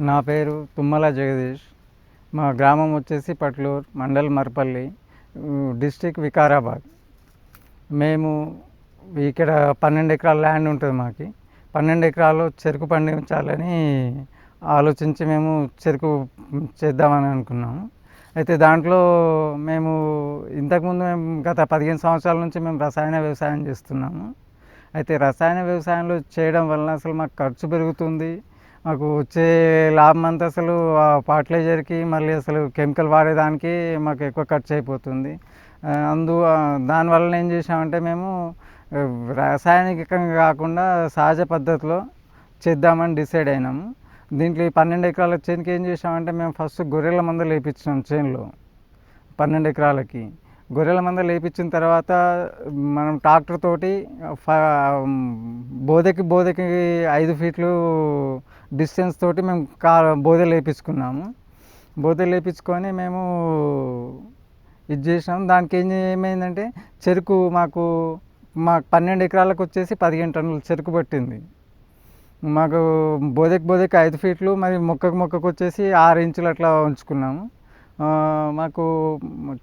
నా పేరు తుమ్మల జగదీష్. మా గ్రామం వచ్చేసి పట్లూరు, మండల్ మర్పల్లి, డిస్టిక్ వికారాబాద్. మేము ఇక్కడ 12 ఎకరాల ల్యాండ్ ఉంటుంది మాకు. 12 ఎకరాలు చెరుకు పండించాలని ఆలోచించి మేము చెరుకు చేద్దామని అనుకున్నాము. అయితే దాంట్లో మేము ఇంతకుముందు గత 15 సంవత్సరాల నుంచి మేము రసాయన వ్యవసాయం చేస్తున్నాము. అయితే రసాయన వ్యవసాయంలో చేయడం వలన అసలు మాకు ఖర్చు పెరుగుతుంది. మాకు వచ్చే లాభం అంతా అసలు ఫర్టిలైజర్కి మళ్ళీ అసలు కెమికల్ వాడేదానికి మాకు ఎక్కువ ఖర్చు అయిపోతుంది. దానివల్ల ఏం చేసామంటే మేము రాసాయనికంగా కాకుండా సహజ పద్ధతిలో చేద్దామని డిసైడ్ అయినాము. దీంట్లో ఈ 12 ఎకరాల చేనుకి ఏం చేసామంటే మేము ఫస్ట్ గొర్రెల మంద లేపించినాం. చేనులో 12 ఎకరాలకి గొర్రెల మంద లేపించిన తర్వాత మనం ట్రాక్టర్ తోటి బోదెకి 5 ఫీట్లు డిస్టెన్స్ తోటి మేము బోదె లేపించుకున్నాము. బోదె లేపించుకొని మేము ఇది చేసినాము. దానికి ఏమైందంటే చెరుకు మాకు 12 ఎకరాలకు వచ్చేసి 15 టన్నులు చెరుకు పట్టింది. మాకు బోదెకి 5 ఫీట్లు, మరి మొక్కకు వచ్చేసి 6 ఇంచులు అట్లా ఉంచుకున్నాము. మాకు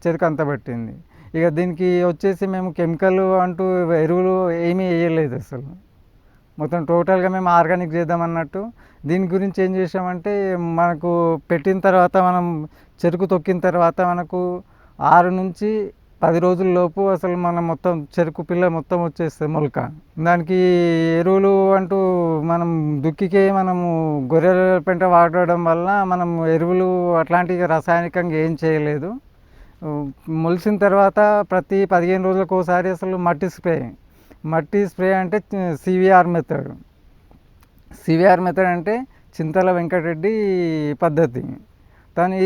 చెరుకు అంతా పట్టింది. ఇక దీనికి వచ్చేసి మేము కెమికల్ అంటూ ఎరువులు ఏమీ వేయలేదు అసలు. మొత్తం టోటల్గా మేము ఆర్గానిక్ చేద్దామన్నట్టు. దీని గురించి ఏం చేసామంటే మనకు పెట్టిన తర్వాత మనం చెరుకు తొక్కిన తర్వాత మనకు 6 నుంచి 10 రోజుల లోపు అసలు మనం మొత్తం చెరుకు పిల్ల మొత్తం వచ్చేస్తుంది మొలక. దానికి ఎరువులు అంటూ మనం దుక్కికే మనము గొర్రెల పెంట వాడడం వల్ల మనం ఎరువులు అట్లాంటివి రాసాయనికంగా ఏం చేయలేదు. మొలిసిన తర్వాత ప్రతి 15 రోజులకు ఒకసారి అసలు మట్టి స్ప్రే అంటే సివిఆర్ మెథడ్ అంటే చింతల వెంకటరెడ్డి పద్ధతి.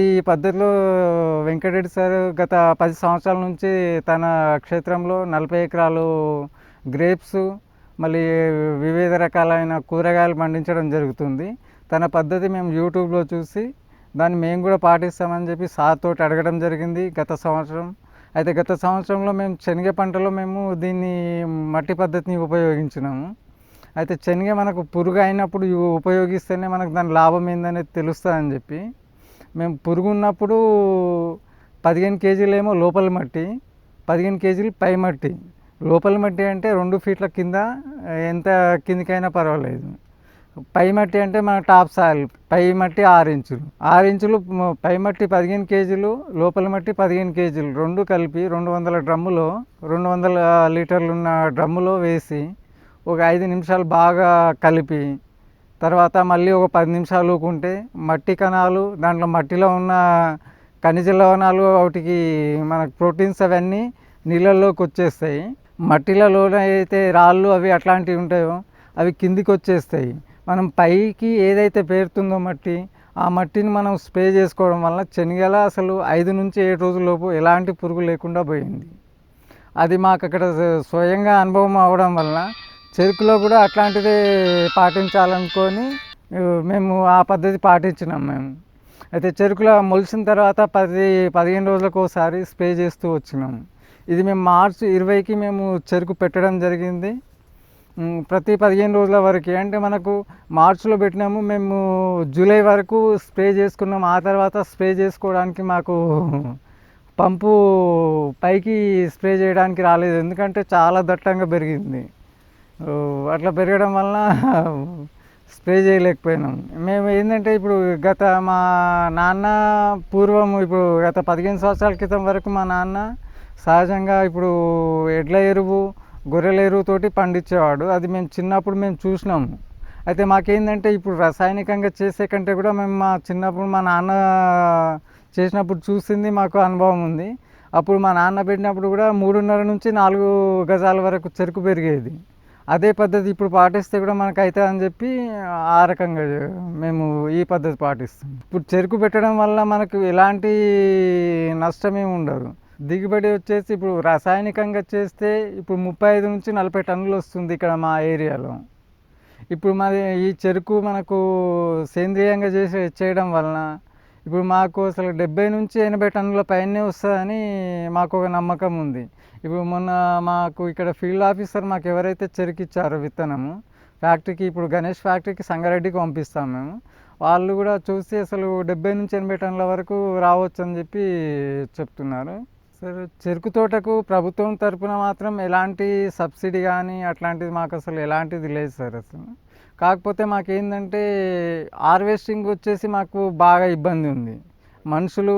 ఈ పద్ధతిలో వెంకటరెడ్డి సార్ గత 10 సంవత్సరాల నుంచి తన క్షేత్రంలో 40 ఎకరాలు గ్రేప్స్, మళ్ళీ వివిధ రకాలైన కూరగాయలు పండించడం జరుగుతుంది. తన పద్ధతి మేము యూట్యూబ్లో చూసి దాన్ని మేము కూడా పాటిస్తామని చెప్పి సార్ తోటి అడగడం జరిగింది గత సంవత్సరం. అయితే గత సంవత్సరంలో మేము శనగ పంటలో మేము దీన్ని మట్టి పద్ధతిని ఉపయోగించినాము. అయితే శనగ మనకు పురుగు అయినప్పుడు ఉపయోగిస్తేనే మనకు దాని లాభం ఏందనేది తెలుస్తుందని చెప్పి మేము పురుగు ఉన్నప్పుడు 15 కేజీలు ఏమో లోపల మట్టి, 15 కేజీలు పై మట్టి. లోపల మట్టి అంటే 2 ఫీట్ల కింద, ఎంత కిందికైనా పర్వాలేదు. పై మట్టి అంటే మన టాప్ సాయిల్, పై మట్టి 6 ఇంచులు. 6 ఇంచులు పై మట్టి 15 కేజీలు, లోపల మట్టి 15 కేజీలు, 2 కలిపి 200 డ్రమ్ములో, 200 లీటర్లు ఉన్న డ్రమ్ములో వేసి ఒక 5 నిమిషాలు బాగా కలిపి తర్వాత మళ్ళీ ఒక 10 నిమిషాలు ఊకుంటే మట్టి కణాలు, దాంట్లో మట్టిలో ఉన్న ఖనిజ లవణాలు, వాటికి మనకు ప్రోటీన్స్ అవన్నీ నీళ్ళల్లోకి వచ్చేస్తాయి. మట్టిలలో అయితే రాళ్ళు అవి అట్లాంటివి ఉంటాయో అవి కిందికి వచ్చేస్తాయి. మనం పైకి ఏదైతే పేరుతుందో మట్టి, ఆ మట్టిని మనం స్ప్రే చేసుకోవడం వల్ల శనగల అసలు 5 నుంచి 7 రోజులలోపు ఎలాంటి పురుగు లేకుండా పోయింది. అది మాకు అక్కడ స్వయంగా అనుభవం అవ్వడం వల్ల చెరుకులో కూడా అట్లాంటిదే పాటించాలనుకొని మేము ఆ పద్ధతి పాటించినాం మేము. అయితే చెరుకులో మొలిసిన తర్వాత 10-15 రోజులకు ఒకసారి స్ప్రే చేస్తూ వచ్చినాము. ఇది మేము మార్చి 20కి మేము చెరుకు పెట్టడం జరిగింది. ప్రతి 15 రోజుల వరకు అంటే మనకు మార్చిలో పెట్టినాము, మేము జూలై వరకు స్ప్రే చేసుకున్నాము. ఆ తర్వాత స్ప్రే చేసుకోవడానికి మాకు పంపు పైకి స్ప్రే చేయడానికి రాలేదు, ఎందుకంటే చాలా దట్టంగా పెరిగింది. అట్లా పెరగడం వలన స్ప్రే చేయలేకపోయినాం. మేము ఏంటంటే ఇప్పుడు మా నాన్న పూర్వం, ఇప్పుడు గత 15 సంవత్సరాల క్రితం వరకు మా నాన్న సహజంగా ఇప్పుడు ఎడ్ల ఎరువు, గొర్రెల ఎరువుతోటి పండించేవాడు. అది మేము చిన్నప్పుడు మేము చూసినాము. అయితే మాకేంటంటే ఇప్పుడు రసాయనికంగా చేసే కంటే కూడా మేము చిన్నప్పుడు మా నాన్న చేసినప్పుడు చూసింది మాకు అనుభవం ఉంది. అప్పుడు మా నాన్న పెట్టినప్పుడు కూడా 3.5 నుంచి 4 గజాల వరకు చెరుకు పెరిగేది. అదే పద్ధతి ఇప్పుడు పాటిస్తే కూడా మనకు అవుతుంది అని చెప్పి ఆ రకంగా మేము ఈ పద్ధతి పాటిస్తాం. ఇప్పుడు చెరుకు పెట్టడం వల్ల మనకు ఎలాంటి నష్టమేమి ఉండదు. దిగుబడి వచ్చేసి ఇప్పుడు రాసాయనికంగా చేస్తే ఇప్పుడు 35 నుంచి 40 టన్నులు వస్తుంది ఇక్కడ మా ఏరియాలో. ఇప్పుడు మరి ఈ చెరుకు మనకు సేంద్రియంగా చేయడం వలన ఇప్పుడు మాకు అసలు 70 నుంచి 80 టన్నుల పైనే వస్తుందని మాకు ఒక నమ్మకం ఉంది. ఇప్పుడు మొన్న మాకు ఇక్కడ ఫీల్డ్ ఆఫీసర్ మాకు ఎవరైతే చెరుకు ఇచ్చారో విత్తనము ఫ్యాక్టరీకి, ఇప్పుడు గణేష్ ఫ్యాక్టరీకి సంగారెడ్డికి పంపిస్తాం మేము. వాళ్ళు కూడా చూసి అసలు 70-80 టన్నుల వరకు రావచ్చు అని చెప్పి చెప్తున్నారు. సరే, చెరుకు తోటకు ప్రభుత్వం తరపున మాత్రం ఎలాంటి సబ్సిడీ కానీ అట్లాంటిది మాకు అసలు ఎలాంటిది లేదు సార్ అసలు. కాకపోతే మాకేందంటే హార్వెస్టింగ్ వచ్చేసి మాకు బాగా ఇబ్బంది ఉంది. మనుషులు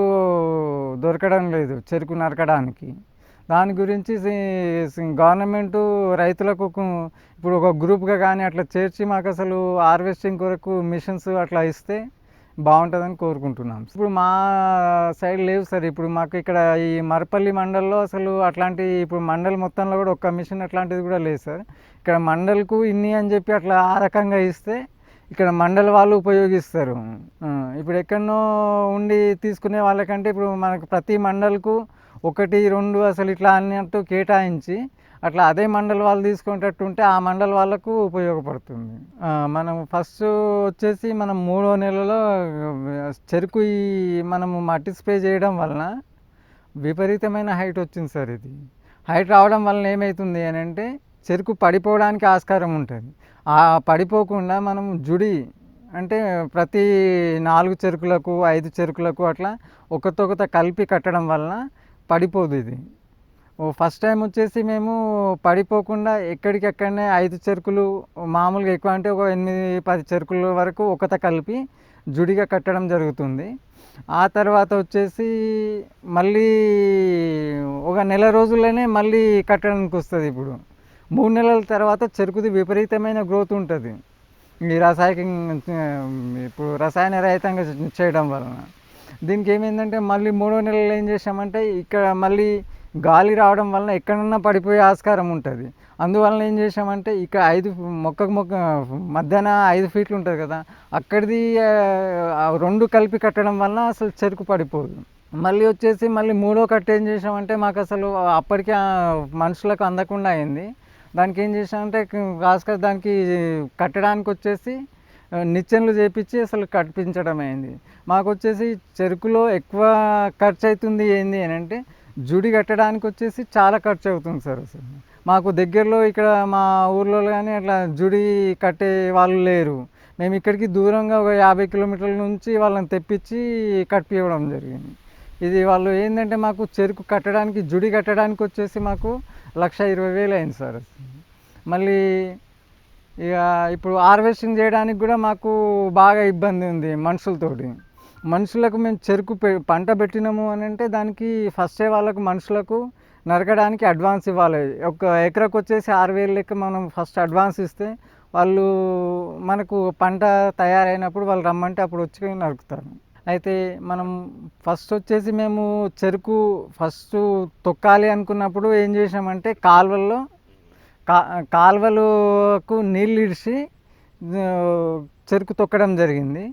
దొరకడం లేదు చెరుకు నరకడానికి. దాని గురించి గవర్నమెంటు రైతులకు ఇప్పుడు ఒక గ్రూప్గా కానీ అట్లా చేర్చి మాకు అసలు హార్వెస్టింగ్ కొరకు మిషన్స్ అట్లా ఇస్తే బాగుంటుందని కోరుకుంటున్నాం. ఇప్పుడు మా సైడ్ లేవు సార్. ఇప్పుడు మాకు ఇక్కడ ఈ మరపల్లి మండల్లో అసలు అట్లాంటి ఇప్పుడు మండల్ మొత్తంలో కూడా ఒక్క మిషన్ అట్లాంటిది కూడా లేదు సార్. ఇక్కడ మండల్కు ఇన్ని అని చెప్పి అట్లా ఆ రకంగా ఇస్తే ఇక్కడ మండల్ వాళ్ళు ఉపయోగిస్తారు. ఇప్పుడు ఎక్కడనో ఉండి తీసుకునే వాళ్ళకంటే ఇప్పుడు మనకు ప్రతి మండల్కు 1-2 అసలు ఇట్లా అన్నట్టు కేటాయించి అట్లా అదే మండల్ వాళ్ళు తీసుకునేటట్టు ఉంటే ఆ మండల్ వాళ్ళకు ఉపయోగపడుతుంది. మనం ఫస్ట్ వచ్చేసి మనం 3వ నెలలో చెరుకు మనము మట్టి స్ప్రే చేయడం వలన విపరీతమైన హైట్ వచ్చింది సార్. ఇది హైట్ రావడం వలన ఏమవుతుంది అని అంటే చెరుకు పడిపోవడానికి ఆస్కారం ఉంటుంది. ఆ పడిపోకుండా మనం జుడి అంటే ప్రతి 4 చెరుకులకు 5 చెరుకులకు అట్లా ఒకతొకత కలిపి కట్టడం వలన పడిపోదు ఇది. ఫస్ట్ టైం వచ్చేసి మేము పడిపోకుండా ఎక్కడికక్కడనే 5 చెరుకులు మామూలుగా ఎక్కువ అంటే ఒక 8-10 చెరుకుల వరకు ఒకత కలిపి జుడిగా కట్టడం జరుగుతుంది. ఆ తర్వాత వచ్చేసి మళ్ళీ ఒక నెల రోజుల్లోనే మళ్ళీ కట్టడానికి వస్తుంది. ఇప్పుడు 3 నెలల తర్వాత చెరుకుది విపరీతమైన గ్రోత్ ఉంటుంది ఈ ఇప్పుడు రసాయన రహితంగా చేయడం వలన. దీనికి ఏమైందంటే మళ్ళీ 3వ నెలలో ఏం చేసామంటే ఇక్కడ మళ్ళీ గాలి రావడం వలన ఎక్కడన్నా పడిపోయే ఆస్కారం ఉంటుంది. అందువలన ఏం చేసామంటే ఇక్కడ 5 మొక్కకు మొక్క మధ్యాహ్న 5 ఫీట్లు ఉంటుంది కదా, అక్కడిది 2 కలిపి కట్టడం వలన అసలు చెరుకు పడిపోదు. మళ్ళీ వచ్చేసి మళ్ళీ 3వ కట్ట ఏం చేసామంటే మాకు అసలు అప్పటికే మనుషులకు అందకుండా అయింది. దానికి ఏం చేసామంటే దానికి కట్టడానికి వచ్చేసి నిచ్చెనలు చేపించి అసలు కట్టించడం అయింది. మాకు వచ్చేసి చెరుకులో ఎక్కువ ఖర్చు అవుతుంది ఏంది అని అంటే జుడి కట్టడానికి వచ్చేసి చాలా ఖర్చు అవుతుంది సార్. అసలు మాకు దగ్గరలో ఇక్కడ మా ఊర్లో కానీ అట్లా జుడి కట్టే వాళ్ళు లేరు. మేము ఇక్కడికి దూరంగా ఒక 50 కిలోమీటర్ల నుంచి వాళ్ళని తెప్పించి కట్టివ్వడం జరిగింది. ఇది వాళ్ళు ఏంటంటే మాకు చెరుకు కట్టడానికి జుడి కట్టడానికి వచ్చేసి మాకు 1,20,000 అయింది సార్. మళ్ళీ ఇక ఇప్పుడు హార్వెస్టింగ్ చేయడానికి కూడా మాకు బాగా ఇబ్బంది ఉంది మనుషులతోటి. మనుషులకు మేము చెరుకు పంట పెట్టినాము అని అంటే దానికి ఫస్టే వాళ్ళకు మనుషులకు నరకడానికి అడ్వాన్స్ ఇవ్వాలి. ఒక ఎకరకు వచ్చేసి 6,000 లెక్క మనం ఫస్ట్ అడ్వాన్స్ ఇస్తే వాళ్ళు మనకు పంట తయారైనప్పుడు వాళ్ళు రమ్మంటే అప్పుడు వచ్చి నరుకుతారు. అయితే మనం ఫస్ట్ వచ్చేసి మేము చెరుకు ఫస్ట్ తొక్కాలి అనుకున్నప్పుడు ఏం చేసామంటే కాలువలకు నీళ్ళు ఇడిచి చెరుకు తొక్కడం జరిగింది.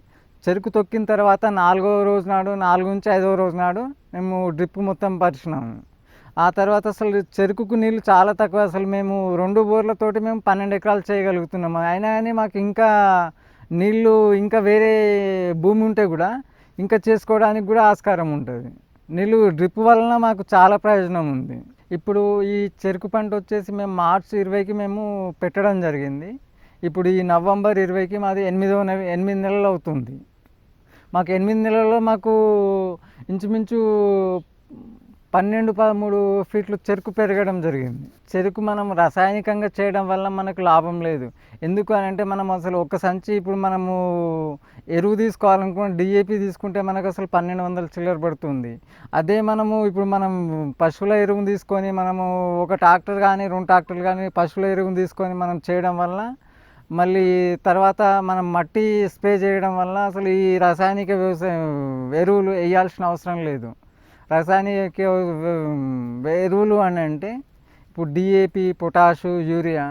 చెరుకు తొక్కిన తర్వాత 4వ రోజు నాడు 4-5వ రోజు నాడు మేము డ్రిప్ మొత్తం పరిచినాము. ఆ తర్వాత అసలు చెరుకుకు నీళ్ళు చాలా తక్కువ. అసలు మేము 2 బోర్లతోటి మేము 12 ఎకరాలు చేయగలుగుతున్నాము. అయినా కానీ మాకు ఇంకా నీళ్ళు ఇంకా వేరే భూమి ఉంటే కూడా ఇంకా చేసుకోవడానికి కూడా ఆస్కారం ఉంటుంది. నీళ్ళు డ్రిప్ వలన మాకు చాలా ప్రయోజనం ఉంది. ఇప్పుడు ఈ చెరుకు పంట వచ్చేసి మేము మార్చి 20కి మేము పెట్టడం జరిగింది. ఇప్పుడు ఈ నవంబర్ 20కి మాది 8 నెలలు అవుతుంది. మాకు 8 నెలల్లో మాకు ఇంచుమించు 12-13 ఫీట్లు చెరుకు పెరగడం జరిగింది. చెరుకు మనం రసాయనికంగా చేయడం వల్ల మనకు లాభం లేదు. ఎందుకు అని అంటే మనం అసలు ఒక సంచి ఇప్పుడు మనము ఎరువు తీసుకోవాలనుకుంటే DAP తీసుకుంటే మనకు అసలు 1,200 చిల్లర పడుతుంది. అదే మనము ఇప్పుడు మనం పశువుల ఎరువును తీసుకొని మనము ఒక ట్రాక్టర్ కానీ 2 ట్రాక్టర్లు కానీ పశువుల ఎరువును తీసుకొని మనం చేయడం వల్ల మళ్ళీ తర్వాత మనం మట్టి స్ప్రే చేయడం వల్ల అసలు ఈ రసాయనిక ఎరువులు వేయాల్సిన అవసరం లేదు. రసాయనిక ఎరువులు అని అంటే ఇప్పుడు DAP, పొటాషు, యూరియా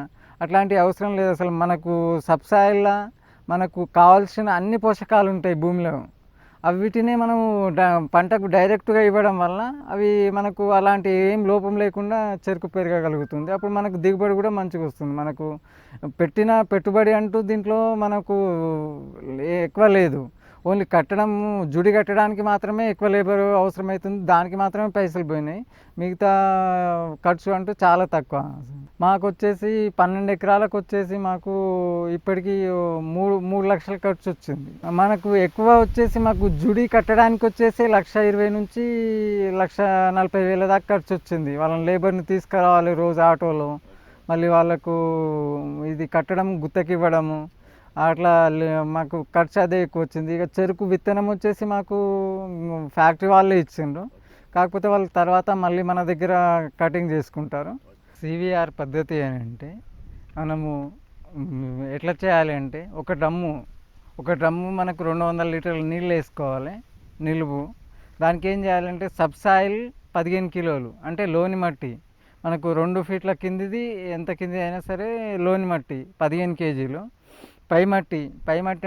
అట్లాంటివి అవసరం లేదు. అసలు మనకు సబ్సాయిల్లో మనకు కావాల్సిన అన్ని పోషకాలు ఉంటాయి భూమిలో. వీటినే మనము పంటకు డైరెక్ట్గా ఇవ్వడం వల్ల అవి మనకు అలాంటి ఏం లోపం లేకుండా చెరుకు పెరగగలుగుతుంది. అప్పుడు మనకు దిగుబడి కూడా మంచిగా వస్తుంది. మనకు పెట్టిన పెట్టుబడి అంటూ దీంట్లో మనకు ఎక్కువ లేదు. ఓన్లీ జుడి కట్టడానికి మాత్రమే ఎక్కువ లేబర్ అవసరమవుతుంది. దానికి మాత్రమే పైసలు పోయినాయి. మిగతా ఖర్చు అంటూ చాలా తక్కువ. మాకొచ్చేసి 12 ఎకరాలకు వచ్చేసి మాకు ఇప్పటికీ మూడు లక్షల ఖర్చు వచ్చింది. మనకు ఎక్కువ వచ్చేసి మాకు జుడి కట్టడానికి వచ్చేసి 1,20,000 నుంచి 1,40,000 దాకా ఖర్చు వచ్చింది. వాళ్ళని లేబర్ని తీసుకురావాలి రోజు ఆటోలో, మళ్ళీ వాళ్ళకు ఇది కట్టడం గుత్తకి ఇవ్వడము, అట్లా మాకు ఖర్చు అదే ఎక్కువ వచ్చింది. ఇక చెరుకు విత్తనం వచ్చేసి మాకు ఫ్యాక్టరీ వాళ్ళే ఇచ్చిండ్రు, కాకపోతే వాళ్ళు తర్వాత మళ్ళీ మన దగ్గర కటింగ్ చేసుకుంటారు. సివిఆర్ పద్ధతి అని అంటే మనము ఎట్లా చేయాలి అంటే ఒక డ్రమ్ము మనకు 200 లీటర్ల నీళ్ళు వేసుకోవాలి నిలువు. దానికి ఏం చేయాలంటే సబ్సాయిల్ 15 కిలోలు అంటే లోని మట్టి, మనకు 2 ఫీట్ల కిందిది ఎంత కింది అయినా సరే లోని మట్టి 15 కేజీలు. పై మట్టి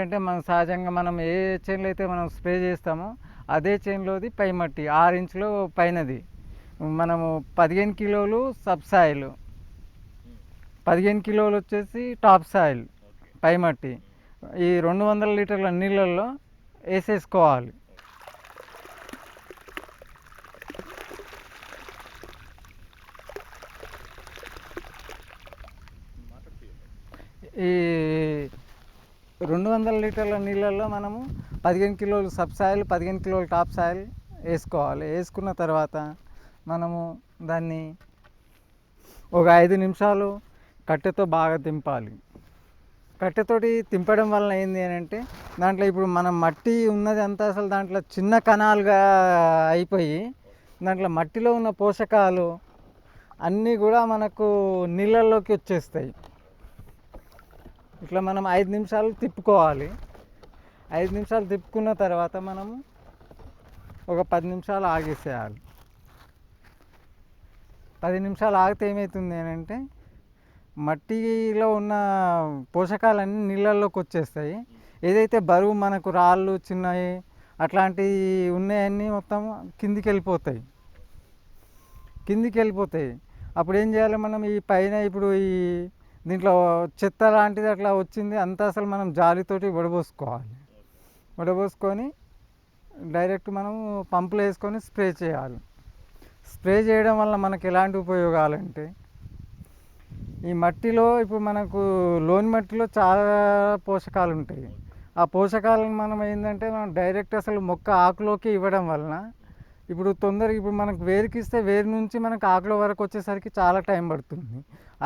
అంటే మనం సహజంగా మనం ఏ చేనులో అయితే మనం స్ప్రే చేస్తామో అదే చేనులోది పై మట్టి 6 ఇంచులు పైనది. మనము 15 కిలోలు సబ్సాయిల్, 15 కిలోలు వచ్చేసి టాప్ సాయిల్ పై మట్టి ఈ 200 లీటర్ల నీళ్ళల్లో వేసేసుకోవాలి. ఈ 200 లీటర్ల నీళ్ళల్లో మనము 15 కిలోలు సబ్సాయిల్ 15 కిలోలు టాప్ సాయిల్ వేసుకోవాలి. వేసుకున్న తర్వాత మనము దాన్ని ఒక 5 నిమిషాలు కట్టెతో బాగా తింపాలి. కట్టెతోటి తింపడం వలన ఏంది అని అంటే దాంట్లో ఇప్పుడు మనం మట్టి ఉన్నది అంతా అసలు దాంట్లో చిన్న కణాలుగా అయిపోయి దాంట్లో మట్టిలో ఉన్న పోషకాలు అన్నీ కూడా మనకు నీళ్ళల్లోకి వచ్చేస్తాయి. ఇట్లా మనం 5 నిమిషాలు తిప్పుకోవాలి. 5 నిమిషాలు తిప్పుకున్న తర్వాత మనము ఒక 10 నిమిషాలు ఆగేసేయాలి. 10 నిమిషాలు ఆగితే ఏమవుతుంది అని అంటే మట్టిలో ఉన్న పోషకాలన్నీ నీళ్ళల్లోకి వచ్చేస్తాయి. ఏదైతే బరువు మనకు రాళ్ళు చిన్నవి అట్లాంటివి ఉన్నాయన్నీ మొత్తం కిందికి వెళ్ళిపోతాయి. అప్పుడు ఏం చేయాలి మనం ఈ పైన ఇప్పుడు ఈ దీంట్లో చెత్త లాంటిది అట్లా వచ్చింది అంతా అసలు మనం జాలితోటి వడబోసుకొని డైరెక్ట్ మనం పంపులో వేసుకొని స్ప్రే చేయాలి. స్ప్రే చేయడం వల్ల మనకు ఎలాంటి ఉపయోగాలంటే ఈ మట్టిలో ఇప్పుడు మనకు లోని మట్టిలో చాలా పోషకాలు ఉంటాయి. ఆ పోషకాలను మనం ఏంటంటే మనం డైరెక్ట్ అసలు మొక్క ఆకులోకి ఇవ్వడం వలన ఇప్పుడు తొందరగా ఇప్పుడు మనకు వేరుకి ఇస్తే వేరు నుంచి మనకు ఆకుల వరకు వచ్చేసరికి చాలా టైం పడుతుంది.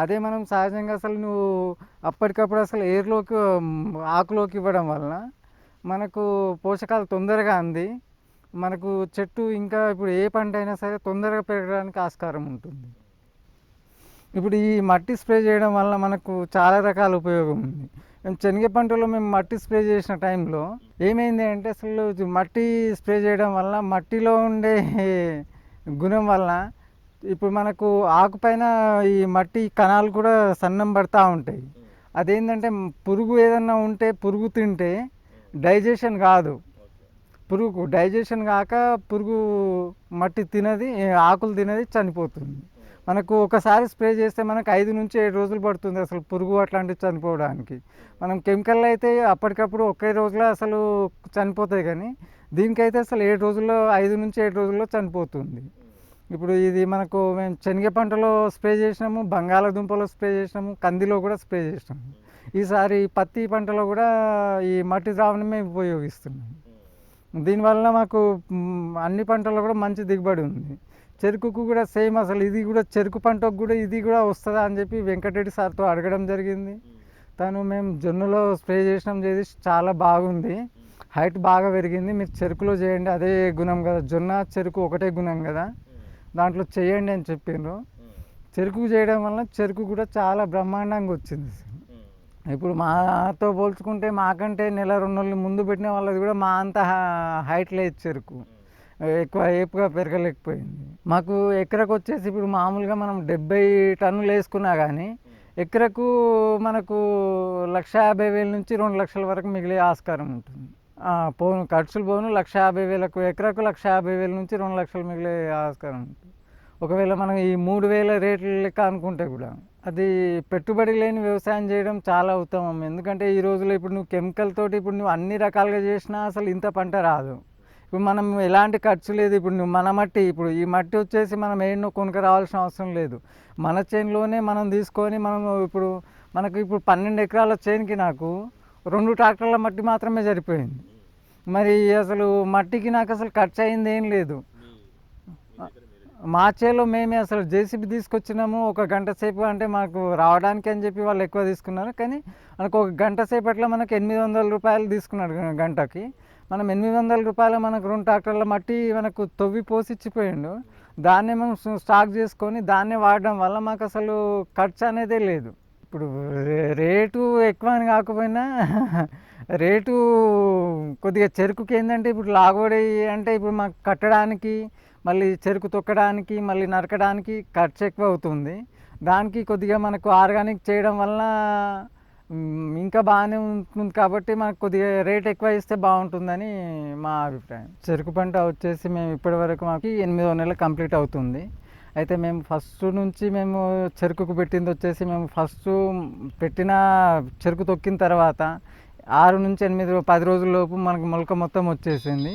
అదే మనం సహజంగా అసలు నువ్వు అప్పటికప్పుడు అసలు ఏరులోకి ఆకులోకి ఇవ్వడం వలన మనకు పోషకాలు తొందరగా అంది మనకు చెట్టు ఇంకా ఇప్పుడు ఏ పంట అయినా సరే తొందరగా పెరగడానికి ఆస్కారం ఉంటుంది. ఇప్పుడు ఈ మట్టి స్ప్రే చేయడం వల్ల మనకు చాలా రకాల ఉపయోగం ఉంది. మేము శనగ పంటలో మేము మట్టి స్ప్రే చేసిన టైంలో ఏమైంది అంటే అసలు మట్టి స్ప్రే చేయడం వల్ల మట్టిలో ఉండే గుణం వల్ల ఇప్పుడు మనకు ఆకుపైన ఈ మట్టి కణాలు కూడా సన్నం పడుతూ ఉంటాయి. అదేంటంటే పురుగు ఏదన్నా ఉంటే పురుగు తింటే డైజెషన్ కాదు, డైజెషన్ కాక పురుగు మట్టి తినది ఆకులు తినది చనిపోతుంది. మనకు ఒకసారి స్ప్రే చేస్తే మనకు 5 నుంచి 7 రోజులు పడుతుంది అసలు పురుగు అట్లాంటివి చనిపోవడానికి. మనం కెమికల్ అయితే అప్పటికప్పుడు ఒకే రోజులో అసలు చనిపోతాయి, కానీ దీనికైతే అసలు 7 రోజుల్లో 5 నుంచి 7 రోజుల్లో చనిపోతుంది. ఇప్పుడు ఇది మనకు మేము శనగ పంటలో స్ప్రే చేసినాము, బంగాళాదుంపలో స్ప్రే చేసినాము, కందిలో కూడా స్ప్రే చేసినాము. ఈసారి పత్తి పంటలో కూడా ఈ మట్టి ద్రావణమే ఉపయోగిస్తున్నాము. దీనివల్ల మాకు అన్ని పంటల్లో కూడా మంచి దిగుబడి ఉంది. చెరుకుకు కూడా సేమ్ అసలు ఇది కూడా చెరుకు పంటకు కూడా ఇది కూడా వస్తుందా అని చెప్పి వెంకటరెడ్డి సార్తో అడగడం జరిగింది. మేము జొన్నలో స్ప్రే చేసి చాలా బాగుంది, హైట్ బాగా పెరిగింది, మీరు చెరుకులో చేయండి అదే గుణం కదా, జొన్న చెరుకు ఒకటే గుణం కదా, దాంట్లో చేయండి అని చెప్పిండ్రు. చెరుకు చేయడం వల్ల చెరుకు కూడా చాలా బ్రహ్మాండంగా వచ్చింది. ఇప్పుడు మాతో పోల్చుకుంటే మాకంటే నెల 2 నెలలు ముందు పెట్టిన వాళ్ళది కూడా మా అంత హైట్ లేదు, చెరుకు ఎక్కువ ఏపుగా పెరగలేకపోయింది. మాకు ఎకరకు వచ్చేసి ఇప్పుడు మామూలుగా మనం 70 టన్నులు వేసుకున్నా కానీ ఎకరకు మనకు 1,50,000 నుంచి 2 లక్షల వరకు మిగిలే ఆస్కారం ఉంటుంది. ఖర్చులు పోను 1,50,000 ఎకరకు 1,50,000 నుంచి 2 లక్షలు మిగిలే ఆస్కారం ఉంటుంది. ఒకవేళ మనం ఈ 3,000 రేట్ల లెక్క అనుకుంటే కూడా అది పెట్టుబడి లేని వ్యవసాయం చేయడం చాలా ఉత్తమం. ఎందుకంటే ఈ రోజుల్లో ఇప్పుడు నువ్వు కెమికల్ తోటి ఇప్పుడు నువ్వు అన్ని రకాలుగా చేసినా అసలు ఇంత పంట రాదు. ఇప్పుడు మనం ఎలాంటి ఖర్చు లేదు. ఇప్పుడు మన మట్టి, ఇప్పుడు ఈ మట్టి వచ్చేసి మనం ఏడనో కొనుక్క రావాల్సిన అవసరం లేదు. మన చేనులోనే మనం తీసుకొని ఇప్పుడు మనకు ఇప్పుడు 12 ఎకరాల చేనుకి నాకు 2 ట్రాక్టర్ల మట్టి మాత్రమే సరిపోయింది. మరి అసలు మట్టికి నాకు అసలు ఖర్చు అయింది ఏం లేదు. మా చేలో మేమే అసలు జేసీబీ తీసుకొచ్చినాము. ఒక గంట సేపు అంటే మాకు రావడానికి అని చెప్పి వాళ్ళు ఎక్కువ తీసుకున్నారు. కానీ మనకు ఒక గంట సేపట్లో మనకు 800 రూపాయలు తీసుకున్నాడు గంటకి. మనం 800 రూపాయలు మనకు 2 ట్రాక్టర్ల మట్టి మనకు తవ్వి పోసి ఇచ్చిపోయిండు. దాన్నే మనం స్టాక్ చేసుకొని దాన్నే వాడడం వల్ల మాకు అసలు ఖర్చు అనేదే లేదు. ఇప్పుడు రేటు ఎక్కువ అని కాకపోయినా రేటు కొద్దిగా చెరుకుకి ఏంటంటే ఇప్పుడు లాగోడి అంటే ఇప్పుడు మాకు కట్టడానికి, మళ్ళీ చెరుకు తొక్కడానికి, మళ్ళీ నరకడానికి ఖర్చు ఎక్కువ అవుతుంది. దానికి కొద్దిగా మనకు ఆర్గానిక్ చేయడం వల్ల ఇంకా బాగానే ఉంటుంది. కాబట్టి మనకు కొద్దిగా రేట్ ఎక్కువ ఇస్తే బాగుంటుందని మా అభిప్రాయం. చెరుకు పంట వచ్చేసి మేము ఇప్పటివరకు మాకు 8వ నెల కంప్లీట్ అవుతుంది. అయితే మేము ఫస్ట్ నుంచి మేము చెరుకుకు పెట్టింది వచ్చేసి మేము ఫస్ట్ పెట్టిన చెరుకు తొక్కిన తర్వాత 6 నుంచి 8 10 రోజుల్లోపు మనకు మొలక మొత్తం వచ్చేసింది.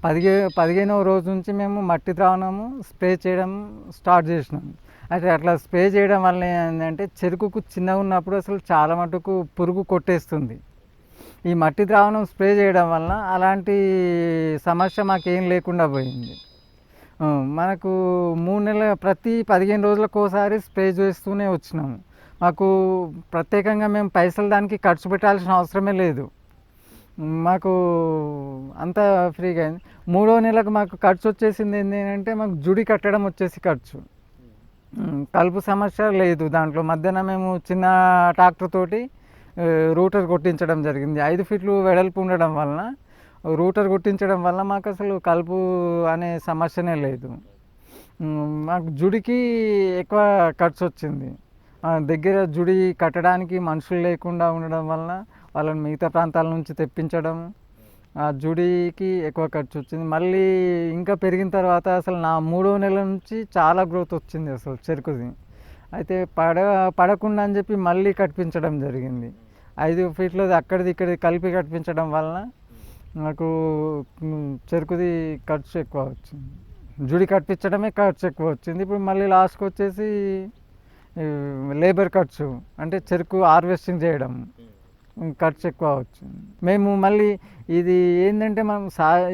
15వ రోజు నుంచి మేము మట్టి ద్రావణము స్ప్రే చేయడం స్టార్ట్ చేసినాము. అయితే అట్లా స్ప్రే చేయడం వల్ల ఏంటంటే చెరుకుకు చిన్నగా ఉన్నప్పుడు అసలు చాలా మటుకు పురుగు కొట్టేస్తుంది. ఈ మట్టి ద్రావణం స్ప్రే చేయడం వల్ల అలాంటి సమస్య మాకేం లేకుండా పోయింది. మనకు 3 నెలల ప్రతి 15 రోజులకు ఒకసారి స్ప్రే చేస్తూనే వచ్చినాము. మాకు ప్రత్యేకంగా మేము పైసలు దానికి ఖర్చు పెట్టాల్సిన అవసరమే లేదు. మాకు అంతా ఫ్రీగా అయింది. 3వ నెలకు మాకు ఖర్చు వచ్చేసింది ఏంటంటే మాకు జుడి కట్టడం వచ్చేసి ఖర్చు. కలుపు సమస్య లేదు దాంట్లో. మధ్యన మేము చిన్న ట్రాక్టర్ తోటి రూటర్ కొట్టించడం జరిగింది. 5 ఫీట్లు వెడల్పు ఉండడం వలన రూటర్ కొట్టించడం వల్ల మాకు అసలు కలుపు అనే సమస్యనే లేదు. మాకు జుడికి ఎక్కువ ఖర్చు వచ్చింది. దగ్గర జుడి కట్టడానికి మనుషులు లేకుండా ఉండడం వలన వాళ్ళని మిగతా ప్రాంతాల నుంచి తెప్పించడం, ఆ జుడికి ఎక్కువ ఖర్చు వచ్చింది. మళ్ళీ ఇంకా పెరిగిన తర్వాత అసలు నా 3వ నెల నుంచి చాలా గ్రోత్ వచ్చింది అసలు చెరుకుది. అయితే పడకుండా అని చెప్పి మళ్ళీ కట్టించడం జరిగింది. 5 ఫీట్లది అక్కడిది ఇక్కడిది కలిపి కట్టించడం వలన నాకు చెరుకుది ఖర్చు ఎక్కువ వచ్చింది. జుడి కట్టించడమే ఖర్చు ఎక్కువ వచ్చింది. ఇప్పుడు మళ్ళీ లాస్ట్కి వచ్చేసి లేబర్ ఖర్చు అంటే చెరుకు హార్వెస్టింగ్ చేయడం ఖర్చు ఎక్కువ వచ్చింది. మేము మళ్ళీ ఇది ఏంటంటే మనం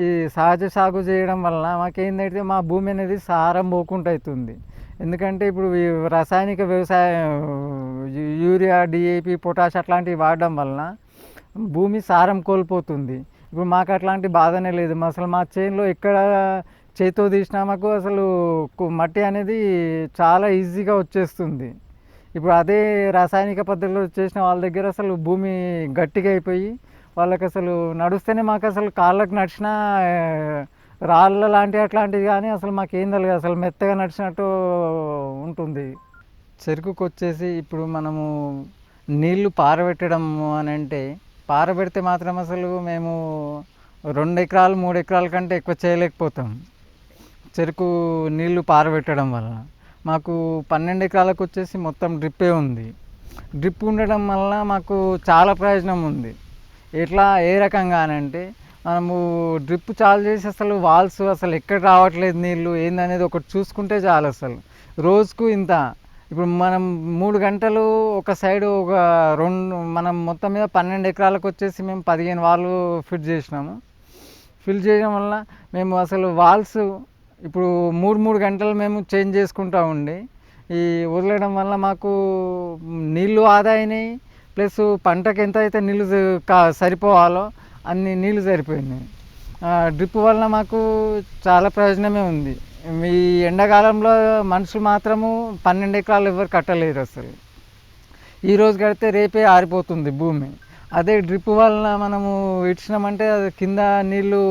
ఈ సహజ సాగు చేయడం వల్ల మాకేంటంటే మా భూమి అనేది సారం పోకుండా అవుతుంది. ఎందుకంటే ఇప్పుడు ఈ రాసాయనిక వ్యవసాయం యూరియా, డిఏపి, పొటాష్ అట్లాంటివి వాడడం వలన భూమి సారం కోల్పోతుంది. ఇప్పుడు మాకు అట్లాంటి బాధనే లేదు. అసలు మా చేనులో ఎక్కడ చేతితో తీసినా మాకు అసలు మట్టి అనేది చాలా ఈజీగా వచ్చేస్తుంది. ఇప్పుడు అదే రాసాయనిక పద్ధతిలో చేసిన వాళ్ళ దగ్గర అసలు భూమి గట్టిగా అయిపోయి వాళ్ళకి అసలు నడుస్తేనే మాకు అసలు కాళ్ళకు నడిచిన రాళ్ళ అట్లాంటివి కానీ అసలు మాకేం తెలియదు. అసలు మెత్తగా నడిచినట్టు ఉంటుంది. చెరుకుకు వచ్చేసి ఇప్పుడు మనము నీళ్లు పారబెట్టడం అని అంటే పారబెడితే మాత్రం అసలు మేము 2 ఎకరాలు 3 ఎకరాల కంటే ఎక్కువ చేయలేకపోతాం. చెరుకు నీళ్లు పారబెట్టడం వల్ల మాకు 12 ఎకరాలకు వచ్చేసి మొత్తం డ్రిప్పే ఉంది. డ్రిప్ ఉండడం వల్ల మాకు చాలా ప్రయోజనం ఉంది. ఏ రకంగా అంటే మనము డ్రిప్ చాలు చేసి అసలు వాల్స్ అసలు ఎక్కడ రావట్లేదు నీళ్ళు ఏందనేది ఒకటి చూసుకుంటే చాలు. అసలు రోజుకు ఇంత ఇప్పుడు మనం 3 గంటలు ఒక సైడు మనం మొత్తం మీద 12 ఎకరాలకు వచ్చేసి మేము 15 వాల్లు ఫిట్ చేసినాము. ఫిల్ చేయడం వల్ల మేము అసలు వాల్స్ ఇప్పుడు 3 గంటలు మేము చేంజ్ చేసుకుంటూ ఉండి ఈ వదిలేయడం వల్ల మాకు నీళ్ళు ఆదా అయినాయి. ప్లస్ పంటకు ఎంత అయితే నీళ్ళు సరిపోవాలో అన్ని నీళ్ళు సరిపోయినాయి. డ్రిప్ వలన మాకు చాలా ప్రయోజనమే ఉంది. ఈ ఎండాకాలంలో మనుషులు మాత్రము 12 ఎకరాలు ఎవరు కట్టలేరు. అసలు ఈరోజు కడితే రేపే ఆరిపోతుంది భూమి. అదే డ్రిప్ వలన మనము ఇచ్చినామంటే అది కింద నీళ్ళు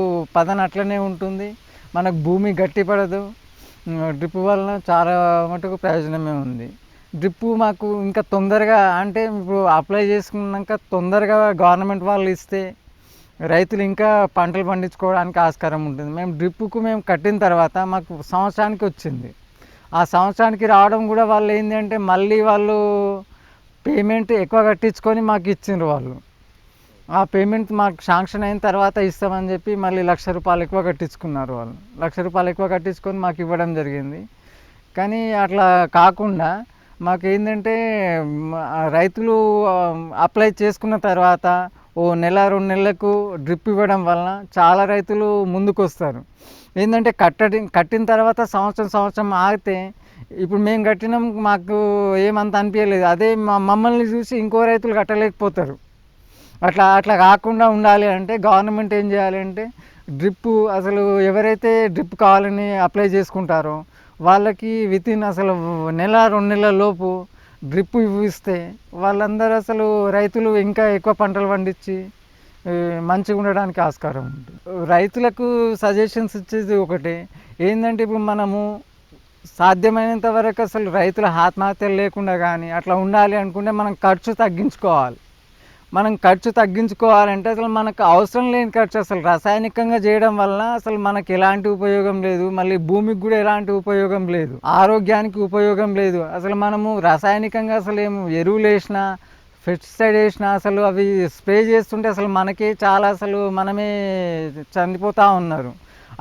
అట్లనే ఉంటుంది, మనకు భూమి గట్టిపడదు. డ్రిప్ వలన చాలా మటుకు ప్రయోజనమే ఉంది. డ్రిప్ మాకు ఇంకా తొందరగా అంటే ఇప్పుడు అప్లై చేసుకున్నాక తొందరగా గవర్నమెంట్ వాళ్ళు ఇస్తే రైతులు ఇంకా పంటలు పండించుకోవడానికి ఆస్కారం ఉంటుంది. మేము డ్రిప్పుకు కట్టిన తర్వాత మాకు సంవత్సరానికి వచ్చింది. ఆ సంవత్సరానికి రావడం కూడా వాళ్ళు ఏంటంటే మళ్ళీ వాళ్ళు పేమెంట్ ఎక్కువ కట్టించుకొని మాకు ఇచ్చిండ్రు వాళ్ళు. ఆ పేమెంట్ మాకు శాంక్షన్ అయిన తర్వాత ఇస్తామని చెప్పి మళ్ళీ రూ. 1,00,000 ఎక్కువ కట్టించుకున్నారు వాళ్ళు. రూ. 1,00,000 ఎక్కువ కట్టించుకొని మాకు ఇవ్వడం జరిగింది. కానీ అట్లా కాకుండా మాకేందంటే రైతులు అప్లై చేసుకున్న తర్వాత ఓ నెల 2 నెలలకు డ్రిప్ ఇవ్వడం వలన చాలా రైతులు ముందుకొస్తారు. ఏందంటే కట్టిన తర్వాత సంవత్సరం ఆగితే ఇప్పుడు మేము కట్టినాం మాకు ఏమంత అనిపించలేదు. అదే మమ్మల్ని చూసి ఇంకో రైతులు కట్టలేకపోతారు. అట్లా కాకుండా ఉండాలి అంటే గవర్నమెంట్ ఏం చేయాలి అంటే అసలు ఎవరైతే డ్రిప్ కావాలని అప్లై చేసుకుంటారో వాళ్ళకి వితిన్ అసలు నెల 2 నెలల లోపు డ్రిప్ ఇస్తే వాళ్ళందరూ అసలు రైతులు ఇంకా ఎక్కువ పంటలు పండించి మంచిగా ఉండడానికి ఆస్కారం ఉంటుంది. రైతులకు సజెషన్స్ ఇచ్చేది ఒకటే, ఏంటంటే ఇప్పుడు మనము సాధ్యమైనంత వరకు అసలు రైతుల ఆత్మహత్యలు లేకుండా కానీ అట్లా ఉండాలి అనుకుంటే మనం ఖర్చు తగ్గించుకోవాలంటే అసలు మనకు అవసరం లేని ఖర్చు అసలు రసాయనికంగా చేయడం వలన అసలు మనకి ఎలాంటి ఉపయోగం లేదు, మళ్ళీ భూమికి కూడా ఎలాంటి ఉపయోగం లేదు, ఆరోగ్యానికి ఉపయోగం లేదు. అసలు మనము రసాయనికంగా అసలు ఏం ఎరువులు వేసినా పెస్టిసైడ్ వేసినా అసలు అవి స్ప్రే చేస్తుంటే అసలు మనకే చాలా అసలు మనమే చనిపోతూ ఉన్నారు.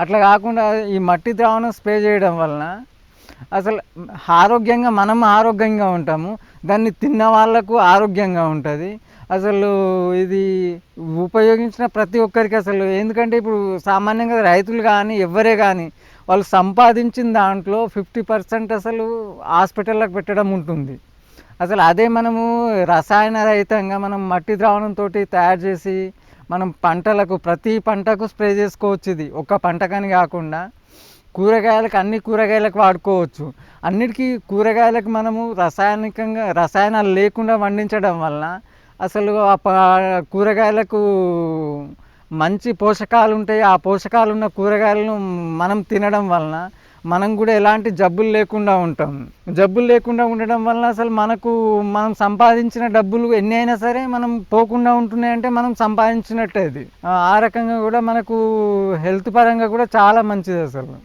అట్లా కాకుండా ఈ మట్టి ద్రావణం స్ప్రే చేయడం వలన అసలు మనం ఆరోగ్యంగా ఉంటాము, దాన్ని తిన్న వాళ్ళకు ఆరోగ్యంగా ఉంటుంది. అసలు ఇది ఉపయోగించిన ప్రతి ఒక్కరికి అసలు ఎందుకంటే ఇప్పుడు సామాన్యంగా రైతులు కానీ ఎవ్వరే కానీ వాళ్ళు సంపాదించిన దాంట్లో 50% అసలు హాస్పిటల్లకు పెట్టడం ఉంటుంది. అసలు అదే మనము రసాయన రహితంగా మనం మట్టి ద్రావణంతో తయారు చేసి మనం ప్రతి పంటకు స్ప్రే చేసుకోవచ్చు. ఇది ఒక్క పంటకని కాకుండా అన్ని కూరగాయలకు వాడుకోవచ్చు. అన్నిటికీ కూరగాయలకు మనము రసాయనాలు లేకుండా పండించడం వలన అసలు కూరగాయలకు మంచి పోషకాలు ఉంటాయి. ఆ పోషకాలు ఉన్న కూరగాయలను మనం తినడం వలన మనం కూడా ఎలాంటి జబ్బులు లేకుండా ఉండడం వలన అసలు మనం సంపాదించిన డబ్బులు ఎన్ని అయినా సరే మనం పోకుండా ఉంటున్నాయంటే మనం సంపాదించినట్టే. అది ఆ రకంగా కూడా మనకు హెల్త్ పరంగా కూడా చాలా మంచిది అసలు.